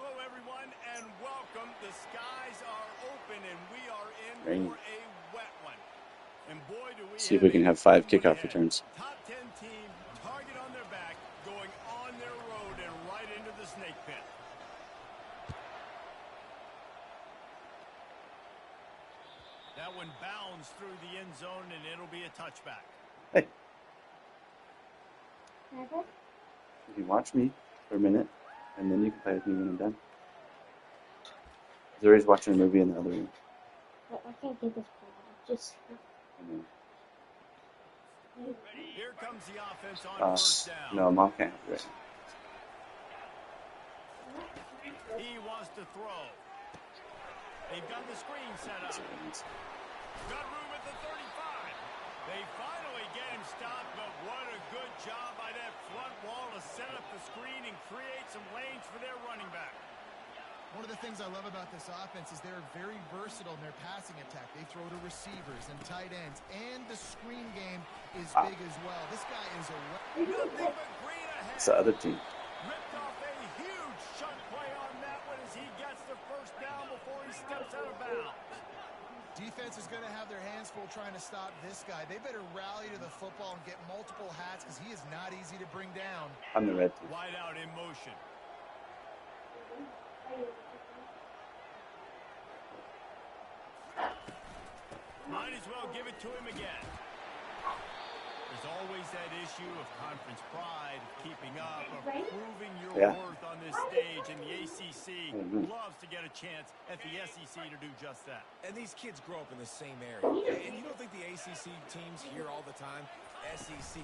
Hello, everyone, and welcome. The skies are open, and we are in for a wet one. And boy, do we See if we can have 5 kickoff returns. Top 10 team, target on their back, going on their road and right into the snake pit. That one bounds through the end zone, and it'll be a touchback. Hey. You can watch me for a minute, and then you can play with me when I'm done. Zuri's watching a movie in the other room. But I can't get this part. Just. Here comes the offense on first down. No, Mom can't have it right now. He wants to throw. They've got the screen set up. Got room at the 35. They finally get him stopped, but what a good job by that front wall to set up the screen and create some lanes for their running back. One of the things I love about this offense is they're very versatile in their passing attack. They throw to receivers and tight ends, and the screen game is big as well. This guy is a... It's the other team. Ripped off a huge shot play on that one as he gets the first down before he steps out of bounds. Defense is going to have their hands full trying to stop this guy. They better rally to the football and get multiple hats because he is not easy to bring down. On the red team. Wide out in motion. Might as well give it to him again. There's always that issue of conference pride, keeping up, of proving your worth on this stage, and the ACC loves to get a chance at the SEC to do just that. And these kids grow up in the same area. And you don't think the ACC teams hear all the time, SEC,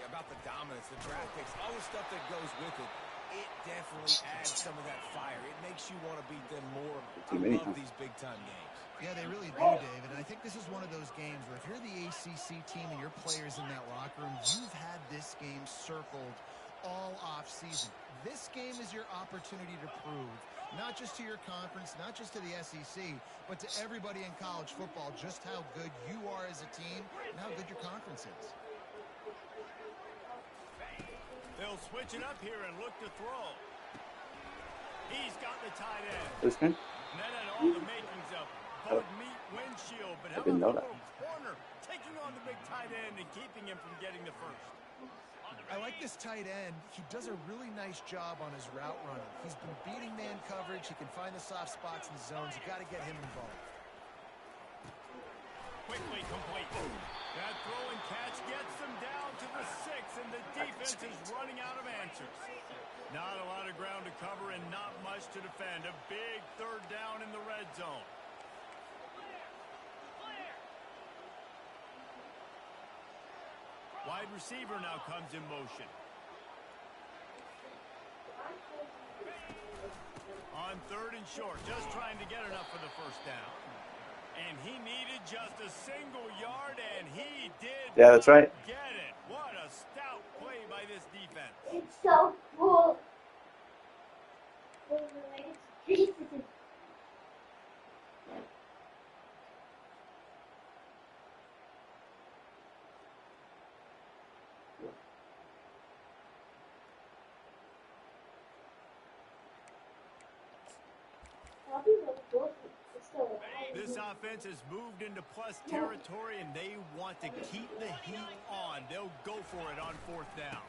about the dominance, the draft picks, all the stuff that goes with it. It definitely adds some of that fire. It makes you want to beat them more. I love these big-time games. Yeah, they really do, David. And I think this is one of those games where if you're the ACC team and your players in that locker room, you've had this game circled all off-season. This game is your opportunity to prove, not just to your conference, not just to the SEC, but to everybody in college football, just how good you are as a team and how good your conference is. They'll switch it up here and look to throw. He's got the tight end. This guy? And that had all the makings of Bud Meat Windshield, but how about the little corner taking on the big tight end and keeping him from getting the first? I like this tight end. He does a really nice job on his route running. He's been beating man coverage. He can find the soft spots in the zones. You got to get him involved. Quickly complete. That throw and catch gets them down to the 6, and the defense is running out of answers. Not a lot of ground to cover and not much to defend. A big third down in the red zone. Wide receiver now comes in motion. On 3rd and short, just trying to get enough for the first down. And he needed just a single yard, and he did. Yeah, that's right. Get it. What a stout play by this defense. It's so cool. Jesus. This offense has moved into plus territory, and they want to keep the heat on. They'll go for it on 4th down.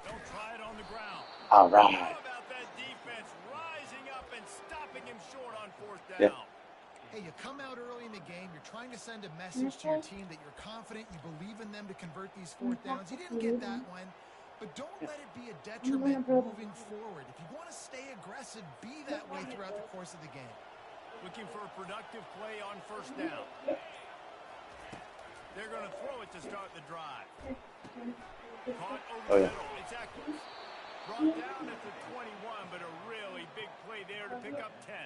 Don't try it on the ground. All right. How about that defense rising up and stopping him short on 4th down? Yeah. Hey, you come out early in the game, you're trying to send a message to your team that you're confident, you believe in them to convert these 4th downs. You didn't get that one, but don't let it be a detriment moving forward. If you want to stay aggressive, be that way throughout the course of the game. Looking for a productive play on 1st down. They're going to throw it to start the drive. Caught over the middle. It's Echols. Brought down at the 21, but a really big play there to pick up 10.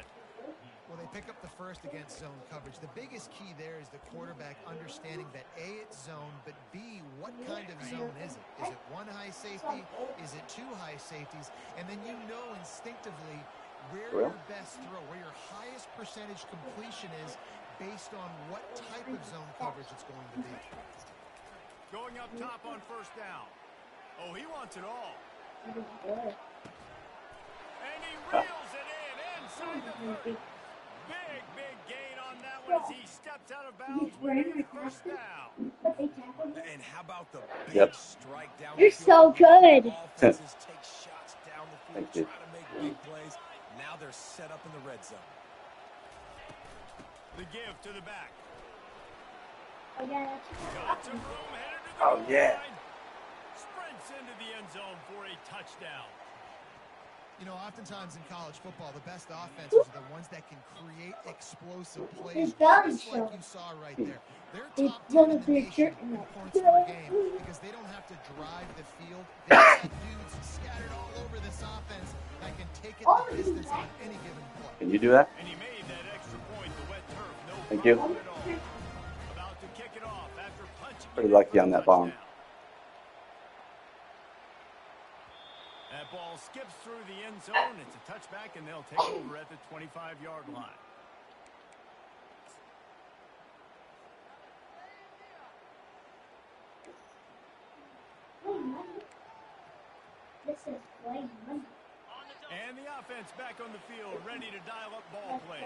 Well, they pick up the first against zone coverage. The biggest key there is the quarterback understanding that A, it's zone, but B, what kind of zone is it? Is it 1 high safety? Is it 2 high safeties? And then you know instinctively where your best throw, where your highest percentage completion is based on what type of zone coverage it's going to be. Going up top on 1st down. Oh, he wants it all. And he reels it in. inside the 30. Big gain on that one as he steps out of bounds with a first down. And how about the big Yep. strike down You're the field? so good. Offenses take shots down the field, Thank you. try to make big plays. Now they're set up in the red zone. The give to the back. Oh, yeah, Got some room, headed to the Oh, goal yeah. line. Sprints into the end zone for a touchdown. You know, oftentimes in college football, the best offenses are the ones that can create explosive plays, just like you saw right there. They're They top 10 roll in up the their nation shirt in and points per game because they don't have to drive the field. They've got dudes scattered all over this offense that can take it the distance on any given play. Can you do that? And he made that extra point, the wet turf, no Thank you. problem at all. About to kick it off after punching Pretty it lucky for a on that bomb. touchdown. That ball skips through the end zone. It's a touchback, and they'll take over at the 25-yard line. This is way money. And the offense back on the field, ready to dial up ball plays.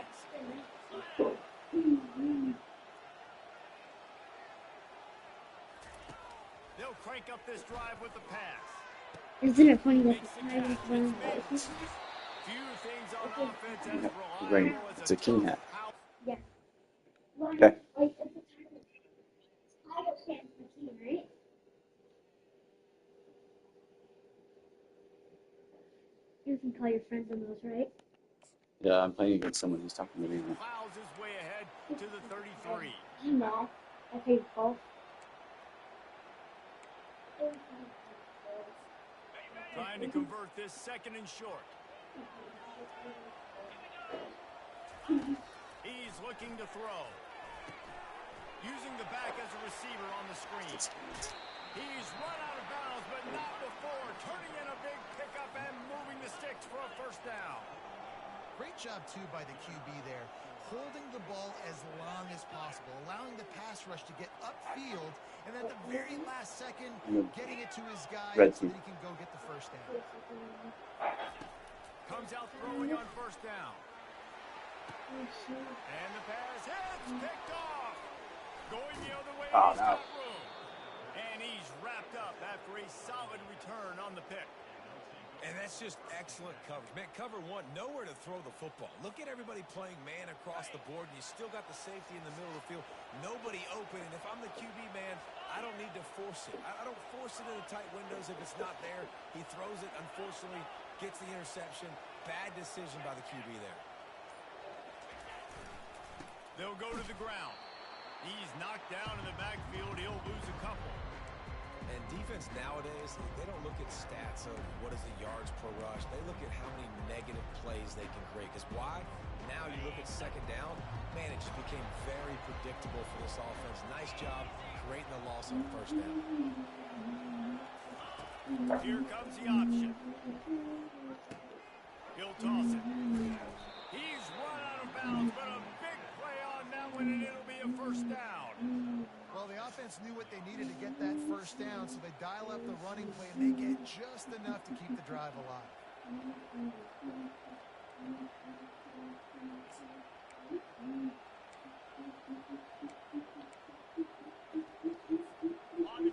They'll crank up this drive with the pass. Isn't it funny that Makes the the Tigers catch. won? Few things on offense as Right. reliable as It's a king hat. power. Yeah. Okay. Wait, it's a Tiger fan for the team, right? You can call your friends on those, right? Yeah, I'm playing against someone who's talking to me. Plows his way ahead to the 33. No. I played golf. Trying to convert this second and short. He's looking to throw. Using the back as a receiver on the screen. He's run out of bounds, but not before. Turning in a big pickup and moving the sticks for a first down. Great job, too, by the QB there, holding the ball as long as possible, allowing the pass rush to get upfield, and at the very last second, getting it to his guy Red so team. that he can go get the first down. Comes out throwing on first down. And the pass hits, picked off. Going the other way, Oh, he's no. got room. And he's wrapped up after a solid return on the pick. And that's just excellent coverage. Man, cover one, nowhere to throw the football. Look at everybody playing man across the board, and you still got the safety in the middle of the field. Nobody open, and if I'm the QB man, I don't need to force it. I don't force it into tight windows if it's not there. He throws it, unfortunately, gets the interception. Bad decision by the QB there. They'll go to the ground. He's knocked down in the backfield. He'll lose a couple. And defense nowadays, they don't look at stats of what is the yards per rush. They look at how many negative plays they can create. Because why? Now you look at second down, man, it just became very predictable for this offense. Nice job creating the loss on first down. Here comes the option. He'll toss it. He's run out of bounds, but a big play on that one, and it'll be a first down. Well, the offense knew what they needed to get that first down, so they dial up the running play, and they get just enough to keep the drive alive.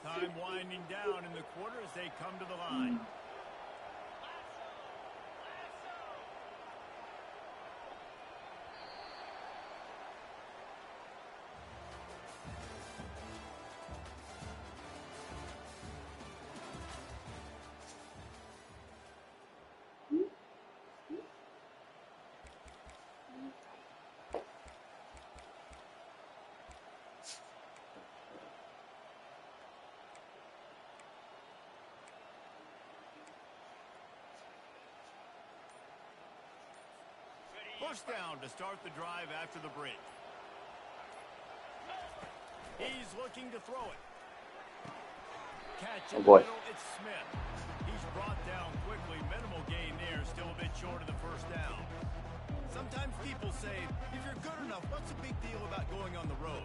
Time winding down in the quarter as they come to the line. First down to start the drive after the break. He's looking to throw it. Catch in the boy. middle, it's Smith. He's brought down quickly. Minimal gain there, still a bit short of the first down. Sometimes people say, if you're good enough, what's the big deal about going on the road?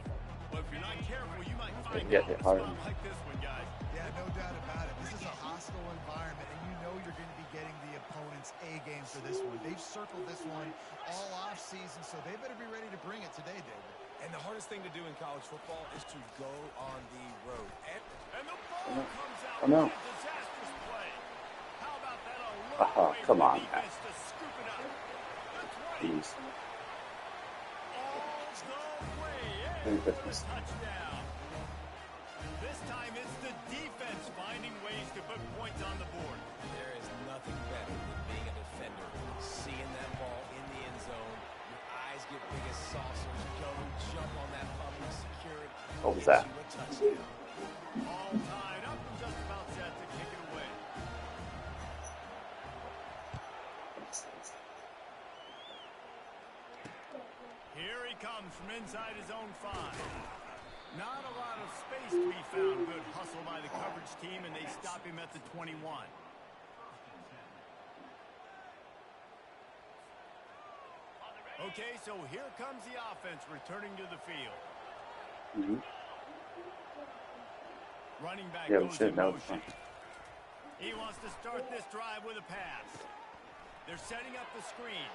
Well, if you're not careful, you might find get out hit a hard. spot like this one, guys. Yeah, no doubt about it. This is a hostile environment, and you know you're going to be getting the opponent's A game game for this one. They've circled this one all off season, so they better be ready to bring it today, David. And the hardest thing to do in college football is to go on the road. And the ball comes out Oh, no. with a disastrous play. How about that? A look Oh, away come from on, the defense to scoop it up. The 20. Jeez. All the way Merry in for the Christmas. touchdown. This time it's the defense finding ways to put points on the board. There is nothing better than being a defender. Seeing that ball in the end zone, your eyes get big as saucers. Go jump on that puppy, secure it. What was gets that? you a touchdown. All tied up and just about set to kick it away. Here he comes from inside his own 5. Not a lot of space to be found. Good hustle by the coverage team, and they stop him at the 21. Okay, so here comes the offense returning to the field. Mm-hmm. Running back Yeah, we goes should in know. motion. He wants to start this drive with a pass. They're setting up the screen.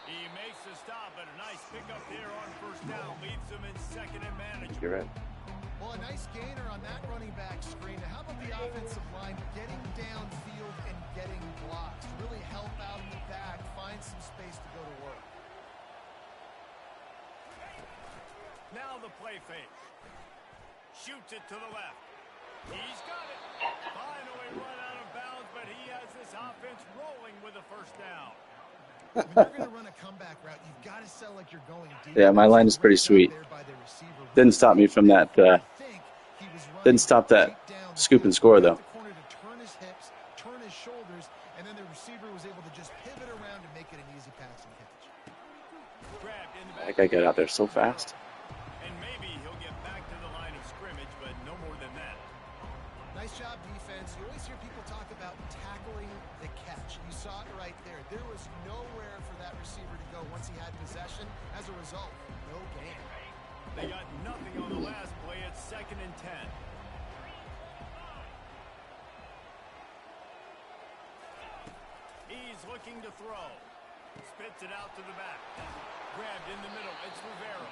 He makes the stop, but a nice pickup there on first down leaves them in second and manageable. You're right. Well, a nice gainer on that running back screen. Now, how about the offensive line getting downfield and getting blocks to really help out in the back, find some space to go to work? Now the play fake. Shoots it to the left. He's got it. Finally run out of bounds, but he has this offense rolling with a first down. When you're going to run a comeback route, you've got to sell like you're going deep. Yeah, my line is pretty sweet. Didn't stop me from that. Didn't stop that scoop and score, though. Turn his hips, turn his shoulders, and then the receiver was able to just pivot around and make it an easy pass and catch. Grabbed in the back. That guy got out there so fast. And maybe he'll get back to the line of scrimmage, but no more than that. Nice job, defense. You always hear people talk about tackling the catch. You saw it right there. There was nowhere for that receiver to go once he had possession. As a result, no gain. They got nothing on the last play. It's 2nd and 10. He's looking to throw. Spits it out to the back. Grabbed in the middle. It's Rivera.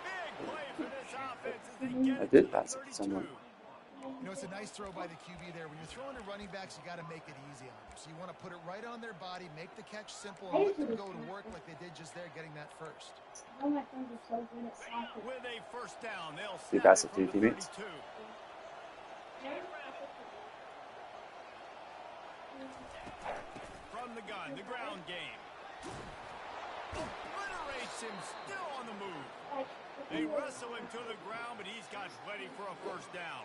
Big play for this offense as they get I it did to the pass it to 32. someone. You know, it's a nice throw by the QB there. When you're throwing to running backs, you got to make it easy on them. So you want to put it right on their body, make the catch simple, and let them go to work like they did just there, getting that first. All my friends are so good at soccer. With a first down, they'll You snap pass it it to from your the teammates? 32. From the gun, the ground game. Obliterates him, still on the move. They wrestle him to the ground, but he's got ready for a first down.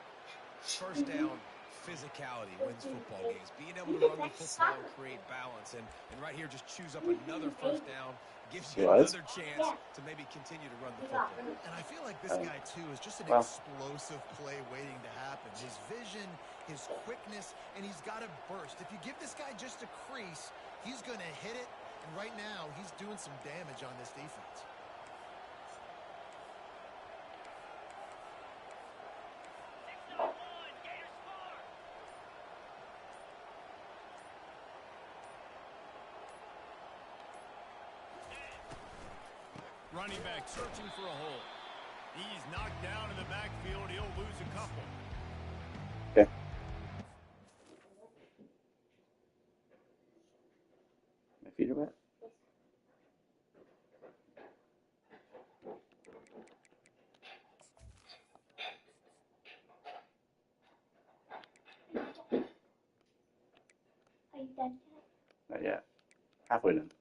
First down, physicality wins football games. Being able to run the football and create balance. And right here, just choose up another first down. Gives you another chance to maybe continue to run the football. And I feel like this guy, too, is just an Well. explosive play waiting to happen. His vision, his quickness, and he's got a burst. If you give this guy just a crease, he's going to hit it. And right now, he's doing some damage on this defense. Running back searching for a hole. He's knocked down in the backfield. He'll lose a couple. Okay. My feet are wet. Are you done yet? Not yet. Halfway done.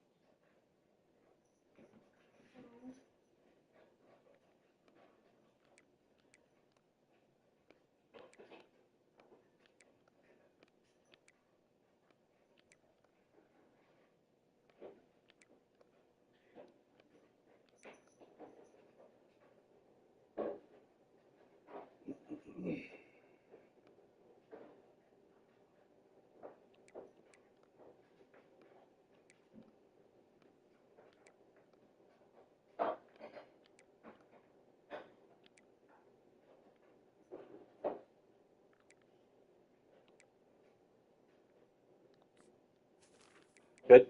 Good.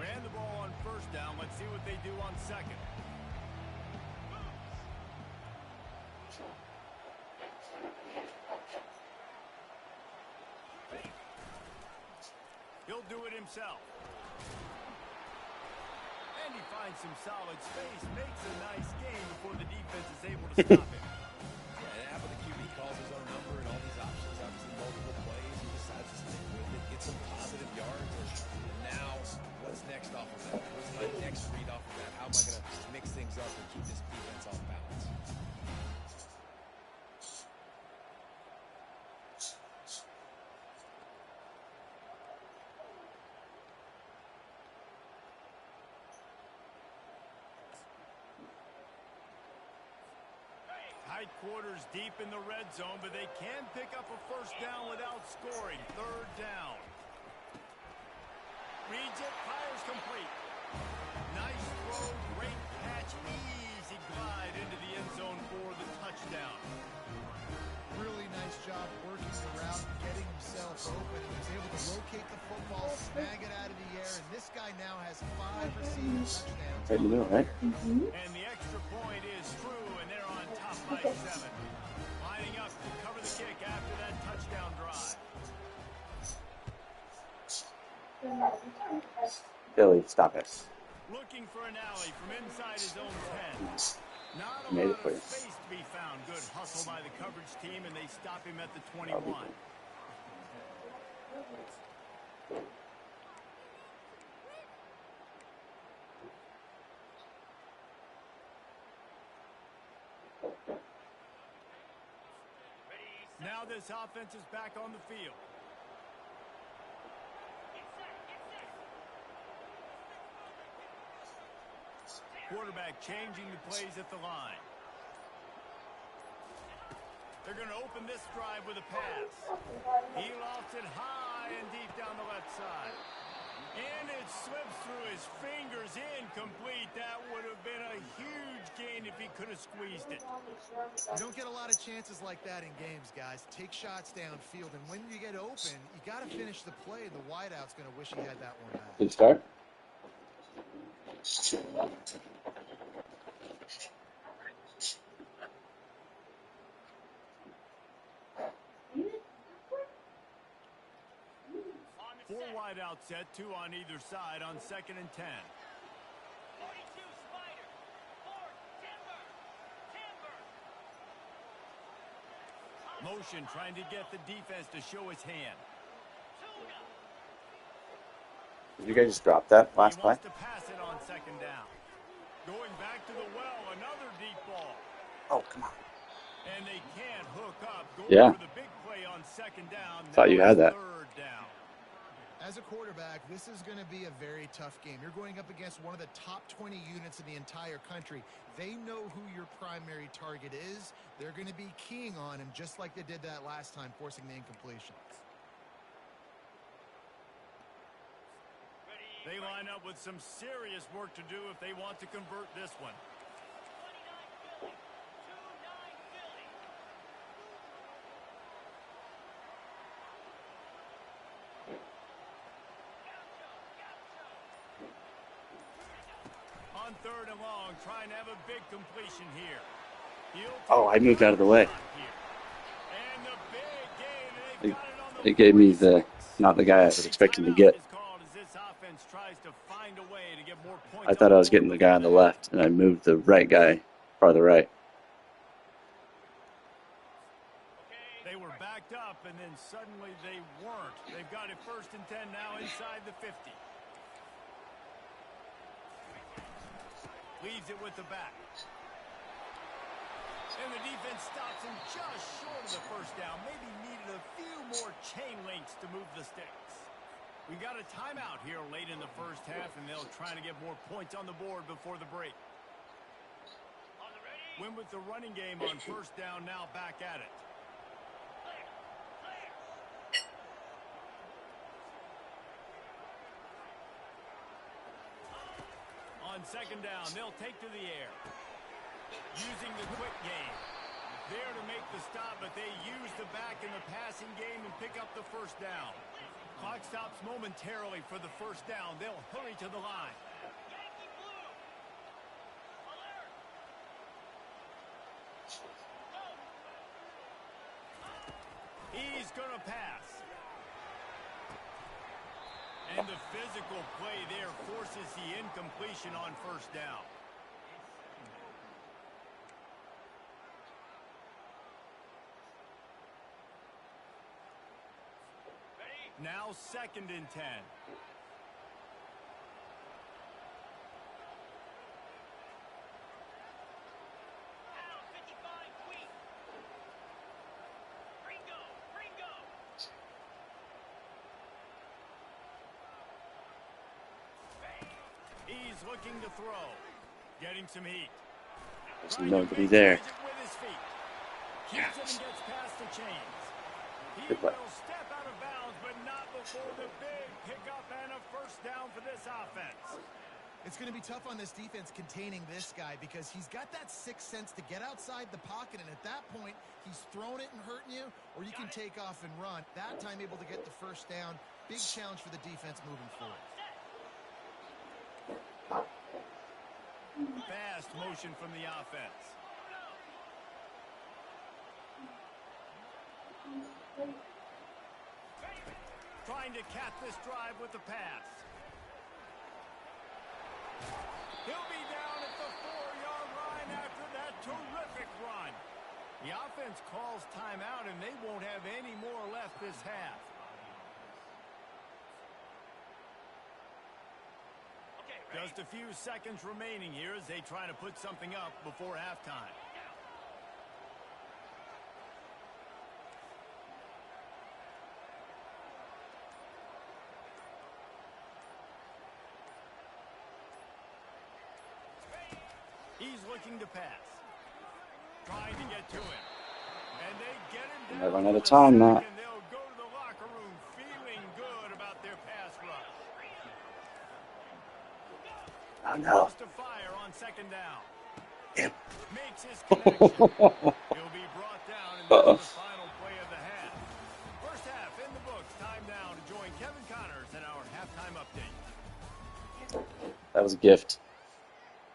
Ran the ball on first down. Let's see what they do on second. He'll do it himself. And he finds some solid space, makes a nice game before the defense is able to stop him. Yeah, after the QB calls his own number and all these options, obviously multiple plays, he decides to stick with it, get some positive yards, and now what's next off of that? What's my next read off of that? How am I going to mix things up and keep this defense off balance? Tight quarters deep in the red zone, but they can pick up a first down without scoring. Third down. Reads it, fires complete. Nice throw, great catch, easy glide into the end zone for the touchdown. Really nice job working the route, getting himself open. He was able to locate the football, snag it out of the air, and this guy now has 5 receiving touchdowns. Right in the middle, right? And the extra point is through, and they're on top by 7. Lining up to cover the kick after that touchdown drive. Billy, stop it. Looking for an alley from inside his own 10. Not a Made it lot for of you. space to be found. Good hustle by the coverage team, and they stop him at the 21. Now this offense is back on the field. Quarterback changing the plays at the line. They're going to open this drive with a pass. He lofts it high and deep down the left side. And it slips through his fingers, incomplete. That would have been a huge gain if he could have squeezed it. You don't get a lot of chances like that in games, guys. Take shots downfield, and when you get open, you got to finish the play. The wideout's going to wish he had that one back. Good start. Four wide out set, 2 on either side on 2nd and 10. Motion trying to get the defense to show his hand. Did you guys just drop that last He play? wants to pass it on 2nd down. Going back to the well, another deep ball. Oh, come on. And they can't hook up. Going Yeah. for the big play on 2nd down. Thought Now you had it's that. 3rd down. As a quarterback, this is going to be a very tough game. You're going up against one of the top 20 units in the entire country. They know who your primary target is. They're going to be keying on him just like they did that last time, forcing the incompletion. They line up with some serious work to do if they want to convert this one. On 3rd and long, trying to have a big completion here. Oh, I moved out of the way. And the big gain, they've got it on the It gave me 46. not the guy I was expecting to get. Timeout is called as this offense tries to find a way to get more points I thought on I was getting the guy on the left, and I moved the right guy farther right. They were backed up, and then suddenly they weren't. They've got it 1st and 10 now inside the 50. Leaves it with the back. And the defense stops him just short of the 1st down. Maybe needed a few more chain links to move the sticks. We got a timeout here late in the 1st half, and they'll try to get more points on the board before the break. Win with the running game on 1st down, now back at it. second down, they'll take to the air. Using the quick game. There to make the stop, but they use the back in the passing game and pick up the first down. Clock stops momentarily for the first down. They'll hurry to the line. He's going to pass. And the physical play there forces the incompletion on first down. Now 2nd and 10. He's looking to throw. Getting some heat. Doesn't know to be there. With his feet. Keeps it and gets past the chains. He Good play. will step out of bounds, but not before the big pickup and a first down for this offense. It's going to be tough on this defense containing this guy because he's got that sixth sense to get outside the pocket, and at that point, he's throwing it and hurting you, or you can take off and run. That time able to get the first down. Big challenge for the defense moving forward. Fast motion from the offense. Trying to cap this drive with the pass. He'll be down at the 4-yard line after that terrific run. The offense calls timeout, and they won't have any more left this half. Just a few seconds remaining here as they try to put something up before halftime. He's looking to pass. Trying to get to him. And they get him down. They're running out of time now. And they'll go to the locker room feeling good about their pass rush. Oh, no. To fire on 2nd down. Yep. Makes his connection. He'll be brought down in the final play of the half. First half in the books. Time now to join Kevin Connors in our halftime update. That was a gift.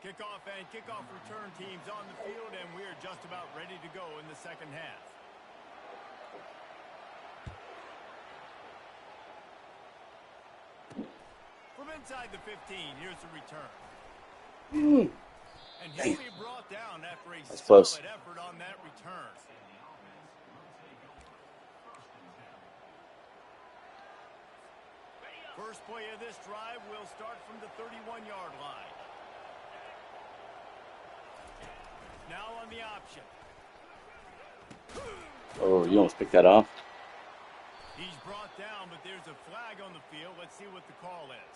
Kickoff and kickoff return teams on the field, and we're just about ready to go in the second half. From inside the 15, here's the return. And he'll be brought down after a That's solid close. effort on that return. First play of this drive will start from the 31-yard line. Now on the option. Oh, you almost picked that off. He's brought down, but there's a flag on the field. Let's see what the call is.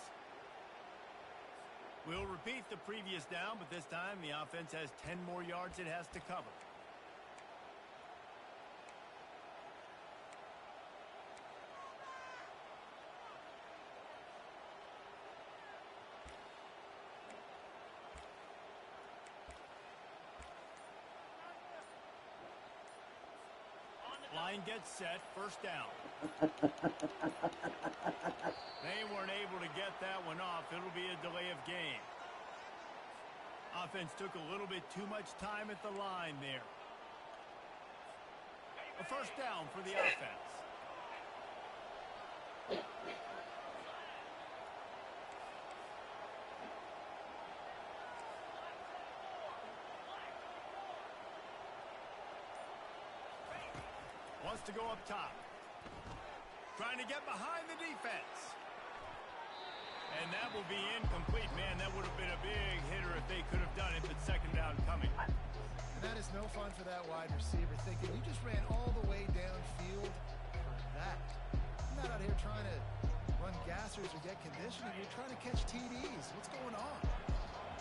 We'll repeat the previous down, but this time the offense has 10 more yards it has to cover. Line gets set, first down. They weren't able to get that one off. It'll be a delay of game. Offense took a little bit too much time at the line there. A first down for the offense. Wants to go up top. Trying to get behind the defense. And that will be incomplete. Man, that would have been a big hitter if they could have done it, but second down coming. And that is no fun for that wide receiver, thinking you just ran all the way downfield for that. You're not out here trying to run gassers or get conditioning. You're trying to catch TDs. What's going on?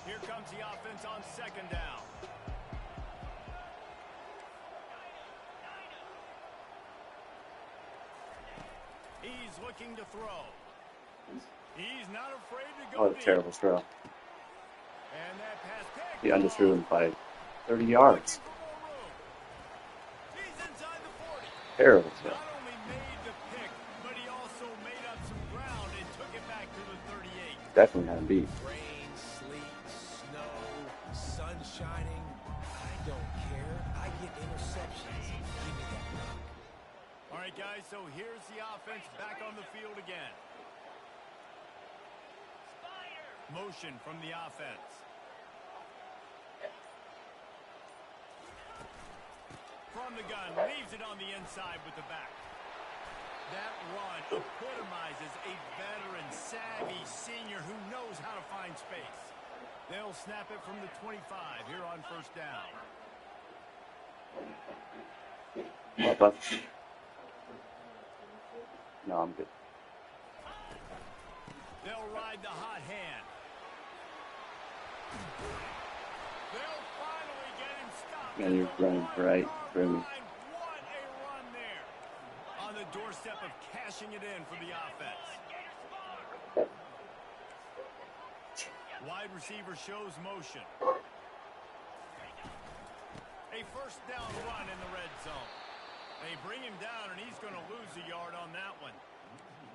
Here comes the offense on second down. He's looking to throw. He's not afraid to go What a deep. terrible throw. And that pass picked He underthrew him off. by 30 yards. Looking for more room. He's inside the 40. Terrible throw. Not only made the pick, but he also made up some ground and took it back to the 38. Definitely had him beat. Rain, sleet, snow, sun shining. I don't care. I get interceptions. Give me that rock. All right, guys, so here's the offense back on the field again. Motion from the offense. From the gun, leaves it on the inside with the back. That run epitomizes a veteran, savvy senior who knows how to find space. They'll snap it from the 25 here on first down. Up. No, I'm good. They'll ride the hot hand. They'll finally get him stopped. Man, you're running right through me. What a run there. On the doorstep of cashing it in for the offense. Wide receiver shows motion. A first down run in the red zone. They bring him down, and he's going to lose a yard on that one.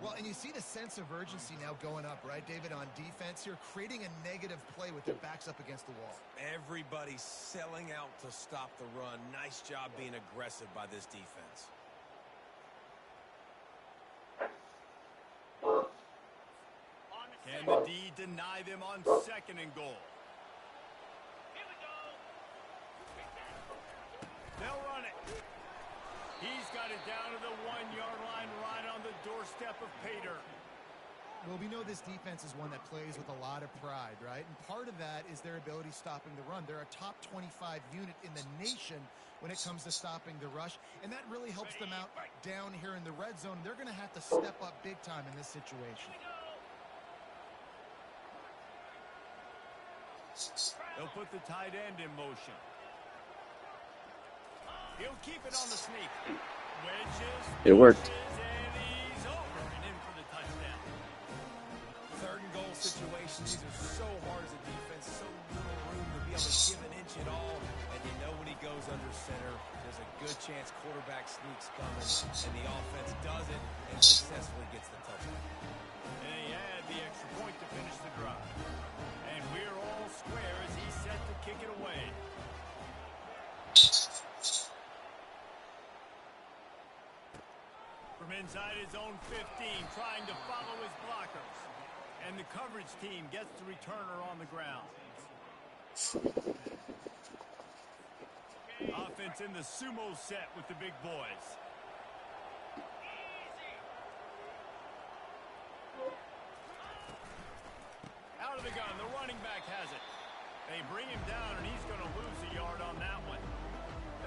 Well, and you see the sense of urgency now going up, right, David, on defense here, creating a negative play with their backs up against the wall. Everybody's selling out to stop the run. Nice job being aggressive by this defense. Can the D deny them on second and goal? They'll run it. He's got it down to the 1-yard line right on the doorstep of Pater. Well, we know this defense is one that plays with a lot of pride, right? And part of that is their ability stopping the run. They're a top 25 unit in the nation when it comes to stopping the rush, and that really helps them out down here in the red zone. They're going to have to step up big time in this situation. They'll put the tight end in motion. He'll keep it on the sneak. Wedges. It worked. And he's over and in for the touchdown. Third and goal situations. These are so hard as a defense. So little room to be able to give an inch at all. And you know when he goes under center, there's a good chance quarterback sneaks coming. And the offense does it and successfully gets the touchdown. And he had the extra point to finish the drive. And we're all square as he's set to kick it away. From inside his own 15, trying to follow his blockers. And the coverage team gets the returner on the ground. Offense in the sumo set with the big boys. Out of the gun, the running back has it. They bring him down, and he's going to lose a yard on that one.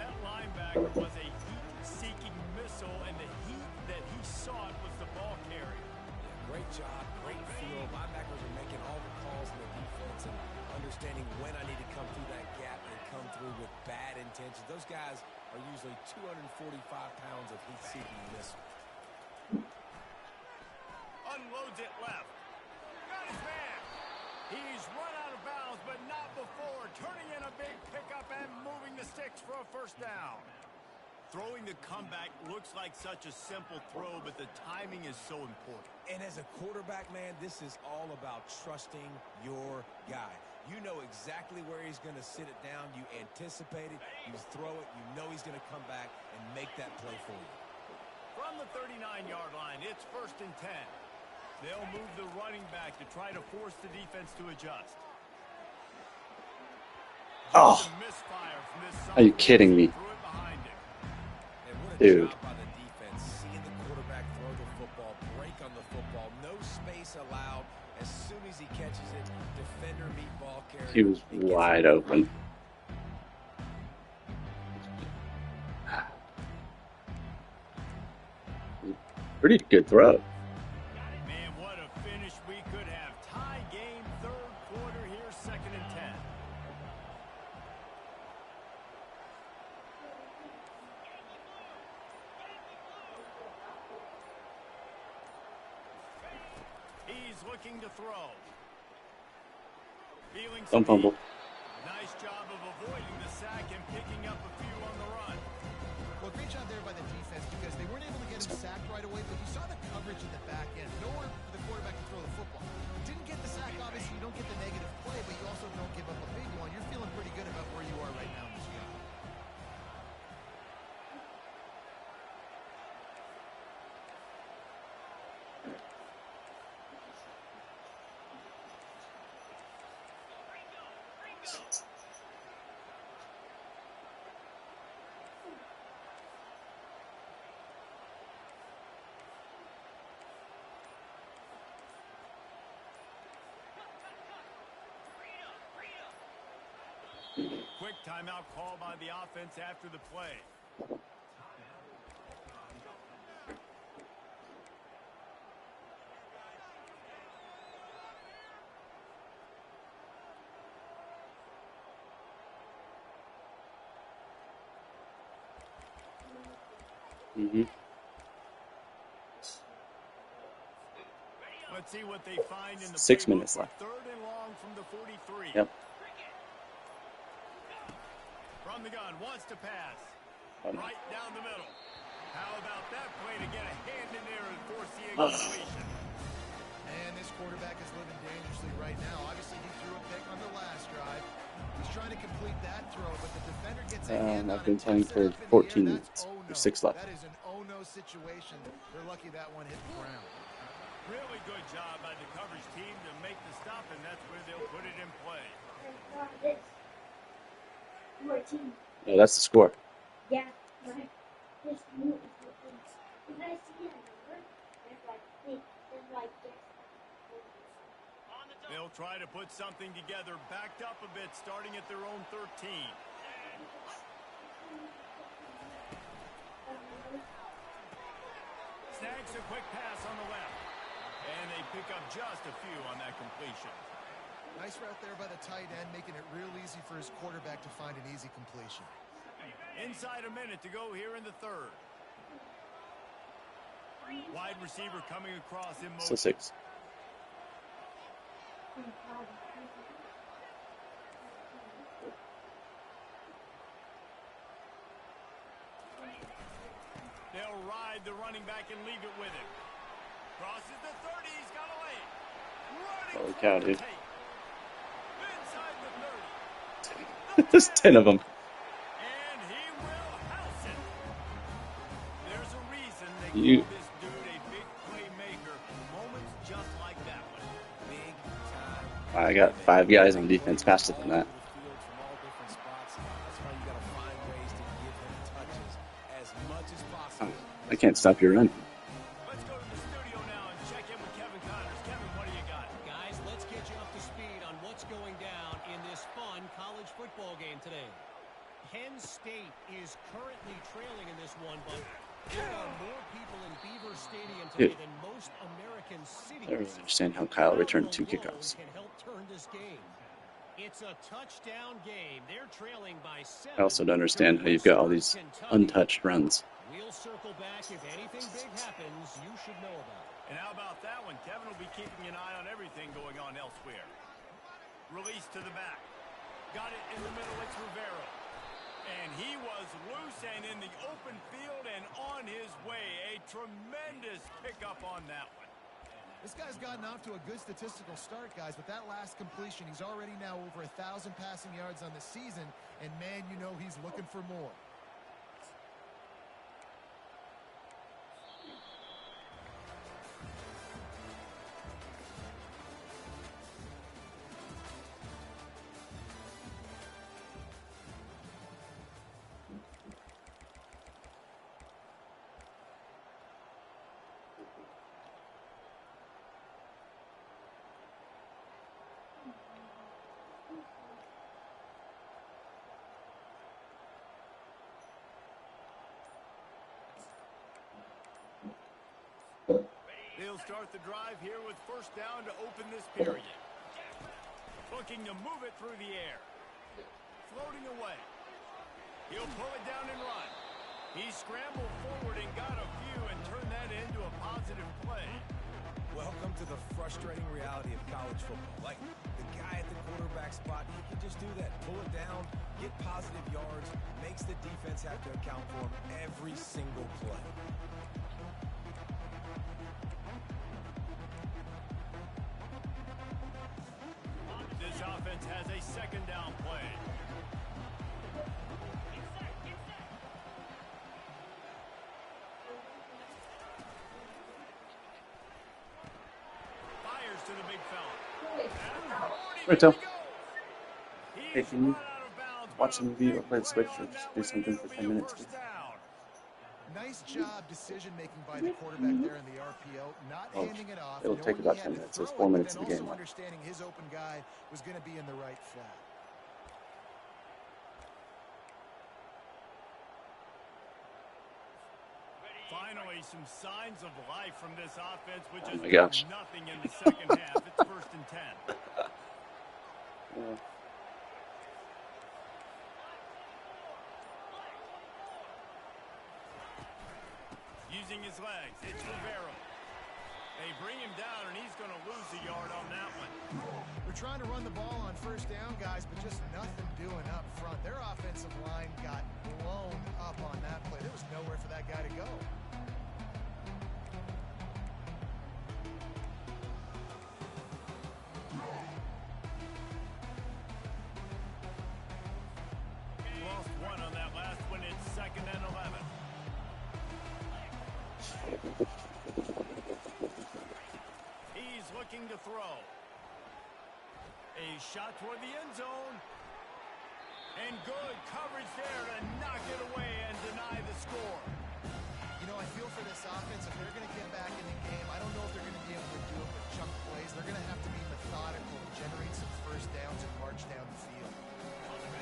That linebacker was a heat-seeking missile, and the heat that he sought was the ball carrier. Yeah, great job, great feel. Linebackers are making all the calls in the defense and understanding when I need to come through that gap and come through with bad intentions. Those guys are usually 245 pounds of heat-seeking missile. Unloads it left. Got his man. He's run out of bounds, but not before. Turning in a big pickup and moving the sticks for a first down. Throwing the comeback looks like such a simple throw, but the timing is so important. And as a quarterback, man, this is all about trusting your guy. You know exactly where he's going to sit it down. You anticipate it. You throw it. You know he's going to come back and make that play for you. From the 39-yard line, it's first and 10. They'll move the running back to try to force the defense to adjust. Oh, Misfire from this are you kidding me? threw it behind him. And what a Dude. job by the defense. Seeing the quarterback throw the football, break on the football, no space allowed. As soon as he catches it, defender meet ball carrier. He was and gets wide it. open. Pretty good throw. Man, what a finish we could have. Tie game, third quarter here, second and 10. He's looking to throw. Feeling Don't speed. fumble. Nice job of avoiding the sack and picking up a few on the run. Well, great job there by the defense because they weren't able to get him sacked right away, but you saw the coverage in the back end. Nowhere for the quarterback to throw the football. Didn't get the sack, obviously. You don't get the negative play, but you also don't give up a big one. You're feeling pretty good about where you are right now in this game. Quick timeout call by the offense after the play. Mm-hmm. Let's see what they find in the 6 playbook minutes for left. 3rd and long from the 43. Yep. From the gun, wants to pass. Oh, no. Right down the middle. How about that play to get a hand in there and force the incompletion? And this quarterback is living dangerously right now. Obviously, he threw a pick on the last drive. He's trying to complete that throw, but the defender gets a hand on I've been it, playing tips it for up in the 14 air. minutes. That's oh no. There's 6 left. That is an oh-no situation. They're lucky that one hit the ground. Really good job by the coverage team to make the stop, and that's where they'll put it in play. This 14. No, that's the score. Yeah, right. This new is 14. If I see a number, there's like think, there's like guess. They'll try to put something together, backed up a bit, starting at their own 13. Snags a quick pass on the left. And they pick up just a few on that completion. Nice route there by the tight end, making it real easy for his quarterback to find an easy completion. Inside a minute to go here in the 3rd. Wide receiver coming across in motion. So 6. They'll ride the running back and leave it with him. Crosses the 30. He's got a lane. Running Holy cow, dude. Inside the 30. There's 10 of them. And he will house it. There's a reason they You- call this dude a big playmaker. Moments just like that one. Big time. I got 5 guys on defense faster than that. From all different spots. That's why you got to find ways to give him touches as much as possible. I can't stop your run. Let's go to the studio now and check in with Kevin Connors. Kevin, what do you got? Guys, let's get you up to speed on what's going down in this fun college football game today. Penn State is currently trailing in this one, but there are more people in Beaver Stadium today than most American cities. I don't really understand how Kyle returned 2 kickoffs. Can help turn this game. It's a touchdown game. They're trailing by 7. I also don't understand how you've got all these untouched runs. We'll circle back. If anything big happens, you should know about it. And how about that one? Kevin will be keeping an eye on everything going on elsewhere. Release to the back. Got it in the middle. It's Rivera. And he was loose and in the open field and on his way. A tremendous pickup on that one. This guy's gotten off to a good statistical start, guys. With that last completion, he's already now over 1,000 passing yards on the season. And, man, you know he's looking for more. They'll start the drive here with first down to open this period. Looking to move it through the air. Floating away. He'll pull it down and run. He scrambled forward and got a few and turned that into a positive play. Welcome to the frustrating reality of college football. Like, the guy at the quarterback spot, he can just do that. Pull it down, get positive yards, makes the defense have to account for him every single play. This offense has a second down play. Fires to the big fella. Right, Tom. Hey, He's can you run out of bounds, watch a but movie or big play the Switch play or on just that do one. something It'll for be 10 a minutes? first down. Nice job decision-making by the quarterback there in the RPO, not Oh, handing it off. it'll take knowing about he 10 had to minutes. There's throw 4 it, minutes but in then the game. also understanding his open guy was going to be in the right flat. Finally, some signs of life from this offense, which Oh has my done gosh. nothing in the second half. It's 1st and 10. Yeah. Using his legs, it's Rivera. They bring him down, and he's going to lose a yard on that one. We're trying to run the ball on first down, guys, but just nothing doing up front. Their offensive line got blown up on that play. There was nowhere for that guy to go. Lost one on that last one. It's 2nd and 11. He's looking to throw. A shot toward the end zone. And good coverage there to knock it away and deny the score. You know, I feel for this offense, if they're going to get back in the game, I don't know if they're going to be able to do it with chunk plays. They're going to have to be methodical and generate some first downs and march down the field.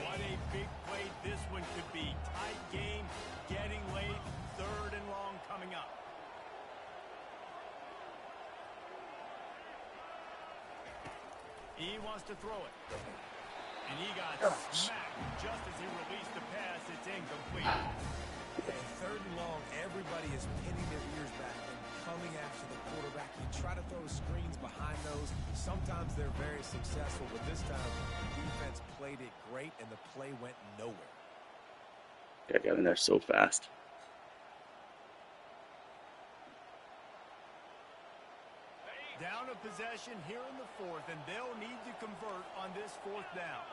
What a big play this one could be. Tight game, getting late, 3rd and long coming up. He wants to throw it. And he got smacked just as he released the pass. It's incomplete. And 3rd and long, everybody is pinning their ears back and coming after the quarterback. You try to throw screens behind those. Sometimes they're very successful, but this time the defense played it great and the play went nowhere. Yeah, I got in there so fast. Down a possession here in the 4th, and they'll need to convert on this 4th down.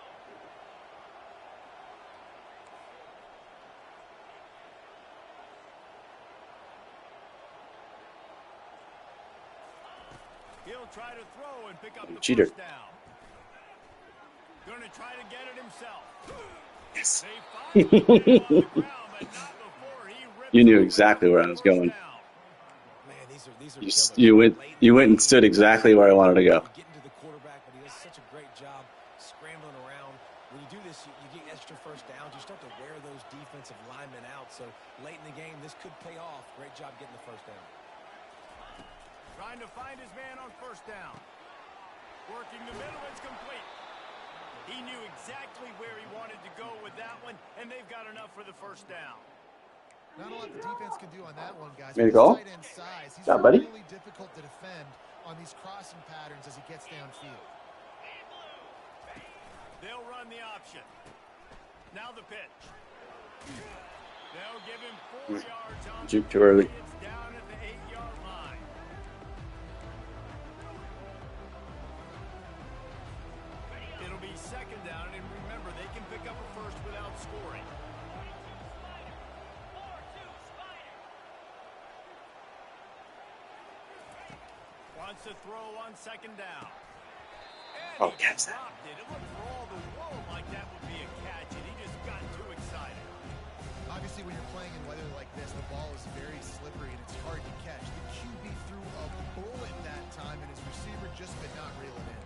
He'll try to throw and pick up the Cheater. first down. Going to try to get it himself. Yes. They finally get him on the ground, but not before he rips You knew away exactly where I the was first going. down. Man, these are You, killers. you went and stood exactly where I wanted to go. Getting to the quarterback, but he does such a great job scrambling around. When you do this, you get extra first downs. You start to wear those defensive linemen out. So late in the game, this could pay off. Great job getting the first down. Trying to find his man on first down. Working the middle, it's complete. He knew exactly where he wanted to go with that one, and they've got enough for the first down. Not a lot the defense can do on that one, guys. Made a With his goal? tight end size, he's Job, buddy. really difficult to defend on these crossing patterns as he gets downfield. They'll run the option. Now the pitch. They'll give him 4 yards on Juke the too early. play. It's down at the 8-yard line. It'll be 2nd down, and remember, they can pick up a first without scoring. Wants to throw on 2nd down. And Oh, he catch that. dropped it. It looked for all the world like that would be a catch, and he just got too excited. Obviously, when you're playing in weather like this, the ball is very slippery and it's hard to catch. The QB threw a bullet that time, and his receiver just could not reel it in.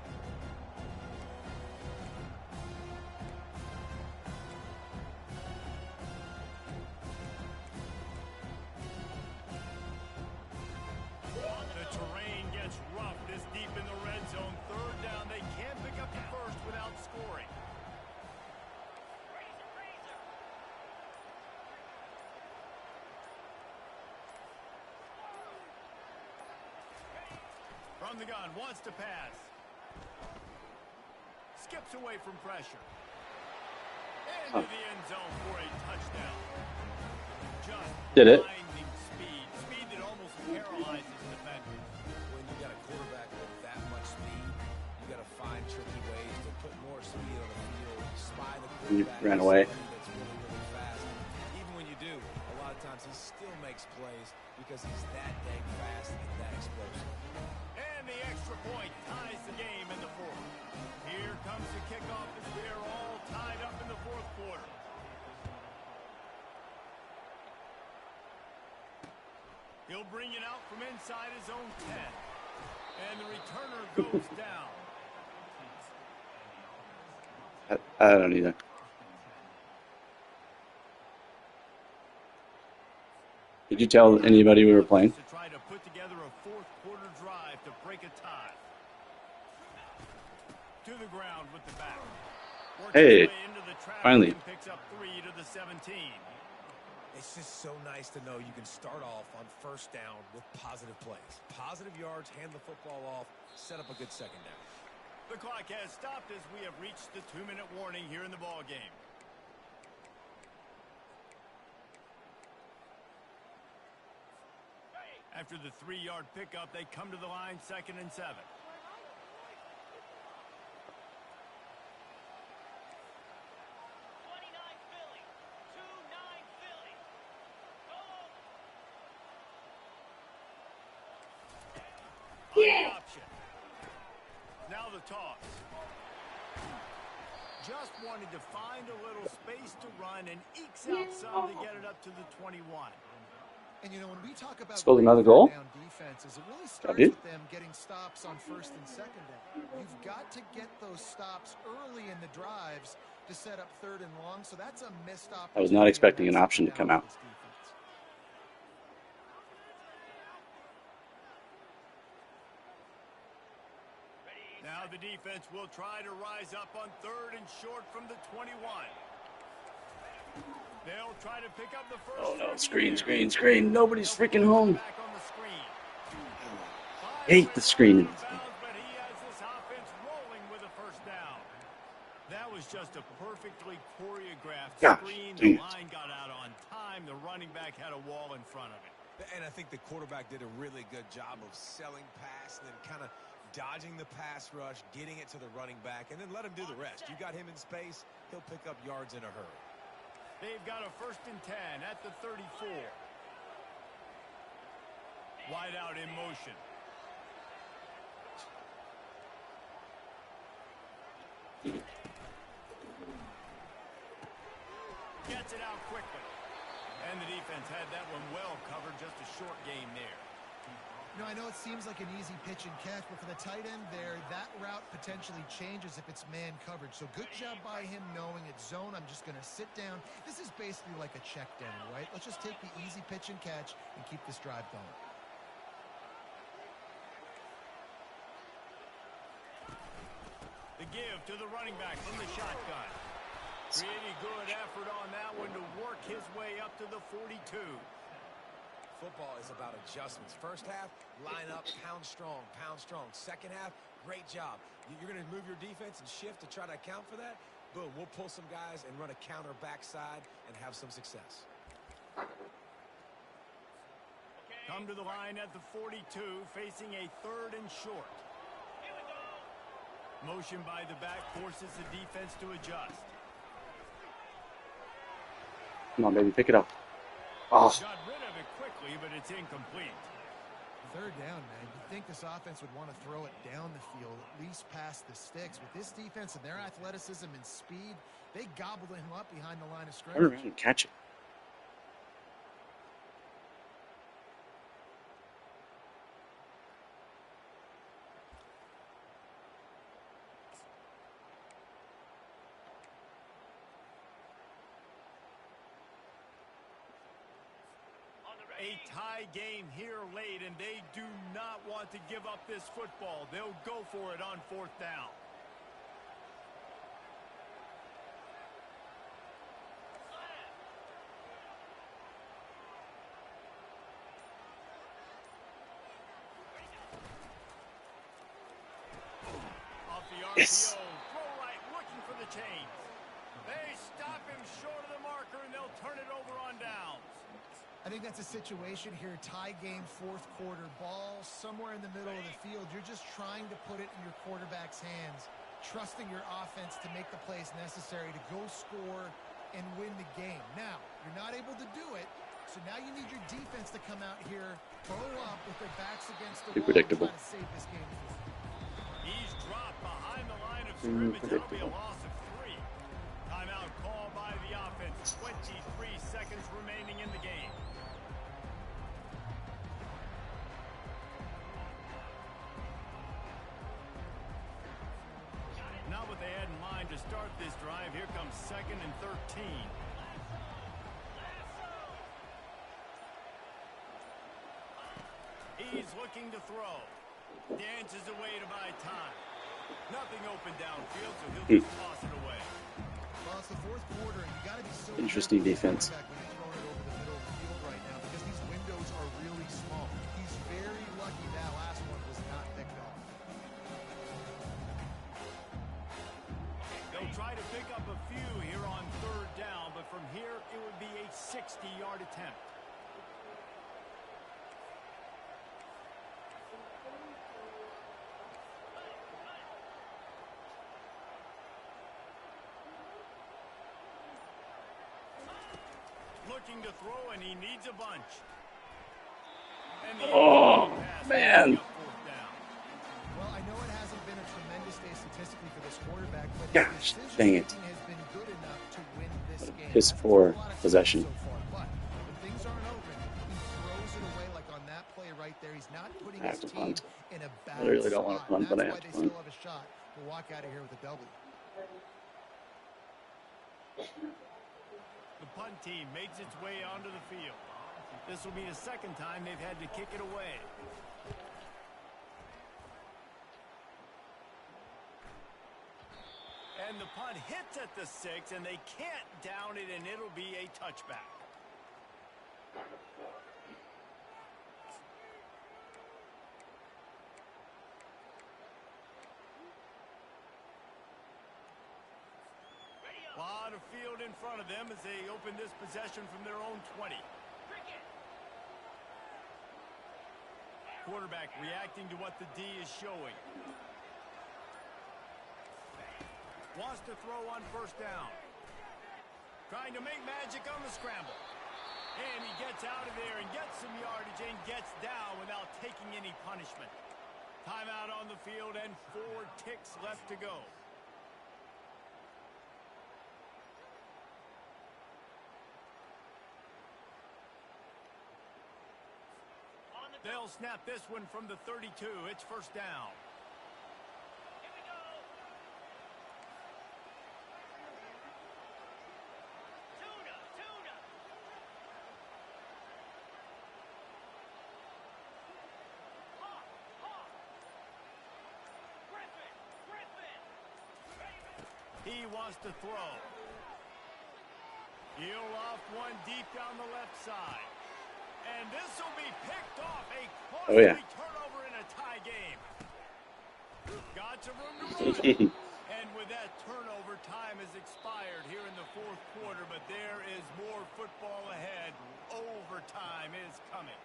The terrain gets rough this deep in the red zone. 3rd down, they can't pick up the first without scoring. From the gun, wants to pass. Skips away from pressure. Into the end zone for a touchdown. Just Did it. blinding speed. Speed that almost paralyzes defenders. When you got a quarterback with that much speed, you got to find tricky ways to put more speed on the field, spy the He quarterback. ran away. That's really, really fast. Even when you do, a lot of times he still makes plays because he's that dang fast and that explosive. And the extra point ties the game in the fourth. Here comes the kickoff as we are all tied up in the fourth quarter. He'll bring it out from inside his own 10. And the returner goes down. I don't either. Did you tell anybody we were playing? To try to put together a fourth quarter drive to break a tie. To the ground with the back. Works Hey, his way into the traffic finally. and picks up 3 to the 17. It's just so nice to know you can start off on first down with positive plays. Positive yards, hand the football off, set up a good second down. The clock has stopped as we have reached the 2-minute warning here in the ball game. After the 3-yard pickup, they come to the line, 2nd and 7. Yeah. Option. Now the toss. Just wanted to find a little space to run and ekes out some to get it up to the 21. And you know, when we talk about Scored another goal? down defenses, it really starts dude. with them getting stops on first and second down. You've got to get those stops early in the drives to set up third and long. So that's a missed opportunity. I was not expecting on an that option to second come down out. for this defense. Now the defense will try to rise up on 3rd and short from the 21. They'll try to pick up the first. Oh no, through the screen, air. screen, screen. Nobody's They'll freaking pull it home. back on the screen. Hate the screen. Out of bounds, but he has this offense rolling with a first down. That was just a perfectly choreographed Gosh, screen. dang The it. line got out on time. The running back had a wall in front of it. And I think the quarterback did a really good job of selling pass and then kind of dodging the pass rush, getting it to the running back, and then let him do the rest. You got him in space, he'll pick up yards in a hurry. They've got a 1st and 10 at the 34. Wide out in motion. Gets it out quickly. And the defense had that one well covered. Just a short game there. You know, I know it seems like an easy pitch and catch, but for the tight end there, that route potentially changes if it's man coverage. So good job by him knowing it's zone. I'm just going to sit down. This is basically like a check down, right? Let's just take the easy pitch and catch and keep this drive going. The give to the running back from the shotgun. Pretty good effort on that one to work his way up to the 42. Football is about adjustments. First half, line up, pound strong, pound strong. Second half, great job. You're going to move your defense and shift to try to account for that. Boom, we'll pull some guys and run a counter backside and have some success. Come to the line at the 42, facing a 3rd and short. Motion by the back forces the defense to adjust. Come on, baby, pick it up. Oh, Got rid of it quickly, but it's incomplete. Third down, man. You'd think this offense would want to throw it down the field, at least past the sticks. With this defense and their athleticism and speed, they gobbled him up behind the line of turn scrimmage. around and catch it. A tie game here late, and they do not want to give up this football. They'll go for it on 4th down. the Yes. field. Throw right, looking for the chains. They stop him short of the marker, and they'll turn it over on downs. I think that's a situation here. Tie game, fourth quarter, ball somewhere in the middle of the field. You're just trying to put it in your quarterback's hands, trusting your offense to make the plays necessary to go score and win the game. Now, you're not able to do it, so now you need your defense to come out here, bow up with their backs against the Too wall predictable. and try to save this game. He's dropped behind the line of scrimmage. That'll be a predictable. loss of 3. Timeout called by the offense. 23 seconds remaining in the game. Not what they had in mind to start this drive. Here comes 2nd and 13. He's looking to throw. Dances away to buy time. Nothing open downfield, so he'll just toss it away. Well, it's the fourth quarter, and you got to be so Interesting careful defense. with the quarterback when you're throwing it over the middle of the field right now because these windows are really small. He's very lucky that last one was not picked off. They'll try to pick up a few here on 3rd down, but from here it would be a 60-yard attempt. Looking to throw, and he needs a bunch. And the Oh, pass man. up 4th down. Well, I know it hasn't been a tremendous day statistically for this quarterback, but Gosh, his dang it. decision-making has been good enough to win this What a game. piss That's poor a lot of possession. So far, but when things aren't open, he throws it away like on that play right there. He's not putting I have his to team punt. in a bad I really don't want to spot. punt, but I That's have why to they punt. still have a shot to walk out of here with a W. The punt team makes its way onto the field. This will be the 2nd time they've had to kick it away. And the punt hits at the 6, and they can't down it, and it'll be a touchback. A lot of field in front of them as they open this possession from their own 20. Quarterback reacting to what the D is showing. Wants to throw on 1st down. Trying to make magic on the scramble. And he gets out of there and gets some yardage and gets down without taking any punishment. Timeout on the field and 4 ticks left to go. They'll snap this one from the 32. It's 1st down. Here we go. Tuna. Griffin. He wants to throw. He'll loft one deep down the left side. And this will be picked off. A costly turnover in a tie game. Got some room to run. And with that turnover, time has expired here in the 4th quarter, but there is more football ahead. Overtime is coming.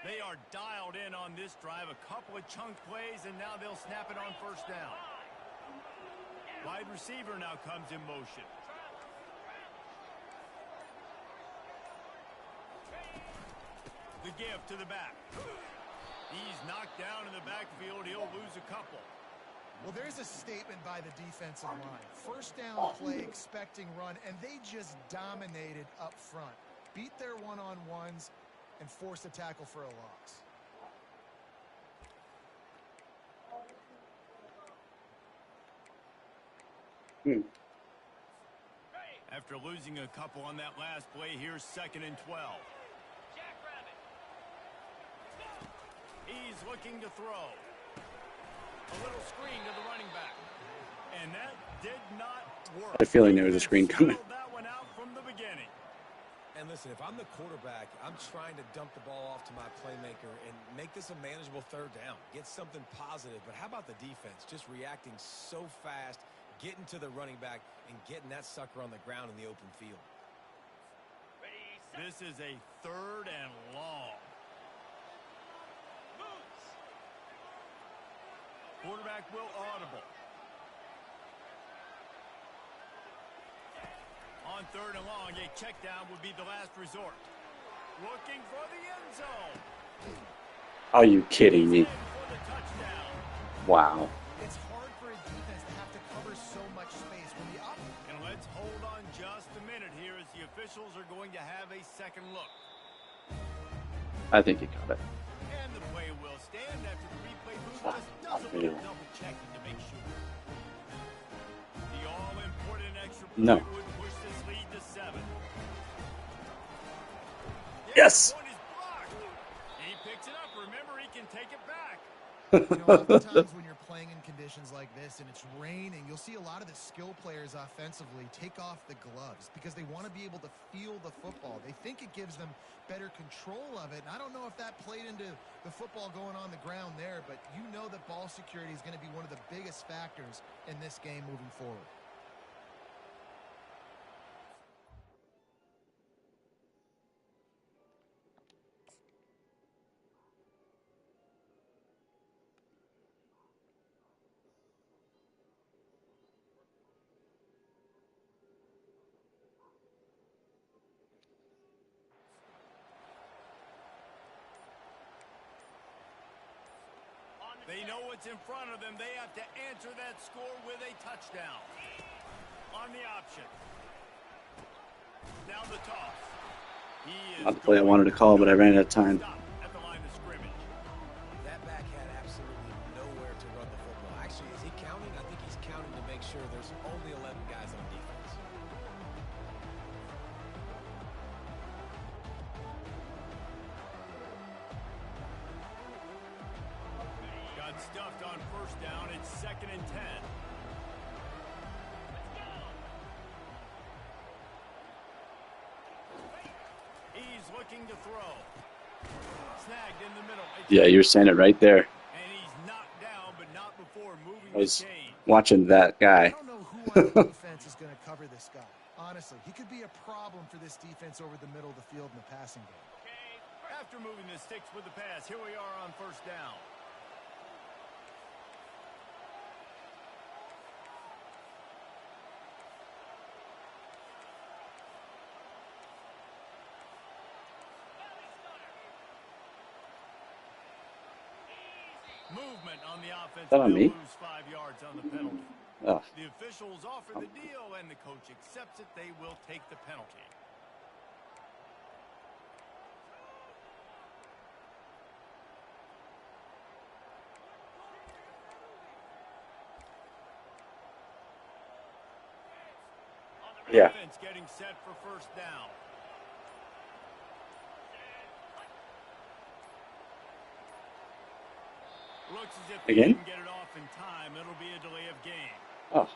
They are dialed in on this drive. A couple of chunk plays, and now they'll snap it on 1st down. Wide receiver now comes in motion. The give to the back. He's knocked down in the backfield. He'll lose a couple. Well, there's a statement by the defensive line. 1st down play, expecting run, and they just dominated up front. Beat their one-on-ones and force a tackle for a loss. After losing a couple on that last play, here's 2nd and 12. He's looking to throw. A little screen to the running back. And that did not work. I had a feeling there was a screen coming. That one out from the beginning. And listen, if I'm the quarterback, I'm trying to dump the ball off to my playmaker and make this a manageable 3rd down. Get something positive. But how about the defense? Just reacting so fast, getting to the running back, and getting that sucker on the ground in the open field. This is a 3rd and long. Quarterback will audible. On 3rd and long, a check down would be the last resort. Looking for the end zone. Are you kidding me? For the touchdown. Wow. It's hard for a defense to have to cover so much space. When the up And let's hold on just a minute here as the officials are going to have a second look. I think he got it. And the play will stand after the replay booth Fuck, just does a really? little double checking to make sure. The all-important extra No. point would push this lead to 7. Yes. The point is blocked. He picks it up. Remember, he can take it back. oftentimes when you're playing in conditions like this and it's raining, you'll see a lot of the skill players offensively take off the gloves because they want to be able to feel the football. They think it gives them better control of it. And I don't know if that played into the football going on the ground there, but you know that ball security is going to be one of the biggest factors in this game moving forward. They know what's in front of them. They have to answer that score with a touchdown. On the option. Now the toss. He is Not the play I wanted to call, but I ran out of time. Stop at the line of scrimmage. That back had absolutely nowhere to run the football. Actually, is he counting? I think he's counting to make sure there's only 11 guys on defense. Got stuffed on 1st down. It's 2nd and 10. He's looking to throw. Snagged in the middle. Yeah, you were saying it right there. And he's knocked down, but not before moving I was the chain. watching that I guy. don't know who on the defense is going to cover this guy. Honestly, he could be a problem for this defense over the middle of the field in the passing game. After moving the sticks with the pass, here we are on 1st down. Movement on the offense. That on They'll me? lose 5 yards on the penalty. Oh, The officials offer the deal, and the coach accepts it. They will take the penalty. yeah. Defense getting set for 1st down. Looks as if they Again? didn't get it off in time. It'll be a delay of game. Oh,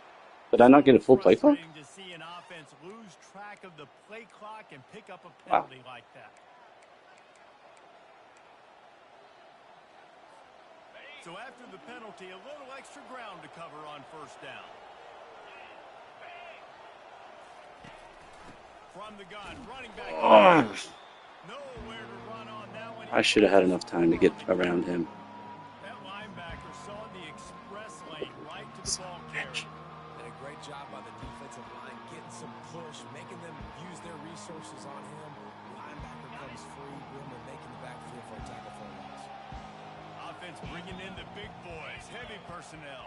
did I not get a full play clock? Frustrating to see an offense lose track of the play clock and pick up a Wow. penalty like that. So after the penalty, a little extra ground to cover on 1st down. From the gun, running back. Oh, Nowhere to run on that one. I should have had enough time to get around him. That linebacker saw the express lane right to the ball carrier. And a great job by the defensive line, getting some push, making them use their resources on him. Linebacker comes free, Wilmer making the backfield for a tackle for a loss. Offense bringing in the big boys, heavy personnel.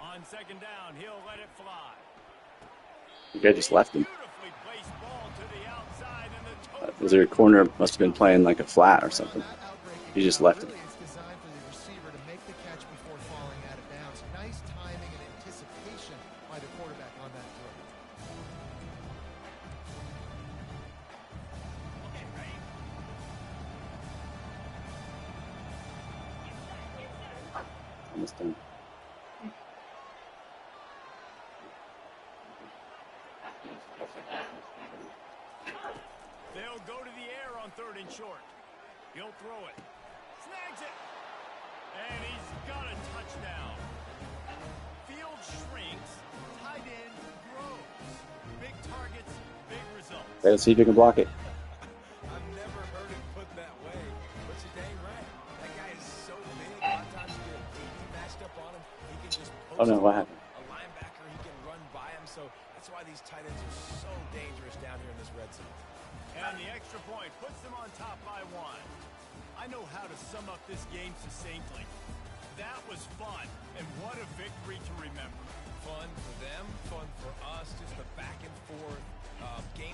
On 2nd down, he'll let it fly. You guy just left him. Beautifully placed ball to the outside, and the toe Because their corner must have been playing like a flat or something. He just left it. It's designed for the receiver to make the catch before falling out of bounds. Nice timing and anticipation by the quarterback on that throw. Almost done. They'll go to the air on 3rd and short. He'll throw it. Snags it. And he's got a touchdown. Field shrinks. Tight end grows. Big targets, big results. Let's see if you can block it. I've never heard it put that way, but you're dang right. That guy is so big. A lot of times you get a DB matched up on him. He can just post Oh no, what happened? a linebacker. He can run by him. So that's why these tight ends are so dangerous down here in this red zone. And the extra point puts them on top by 1. I know how to sum up this game succinctly. That was fun, and what a victory to remember. Fun for them, fun for us, just the back and forth game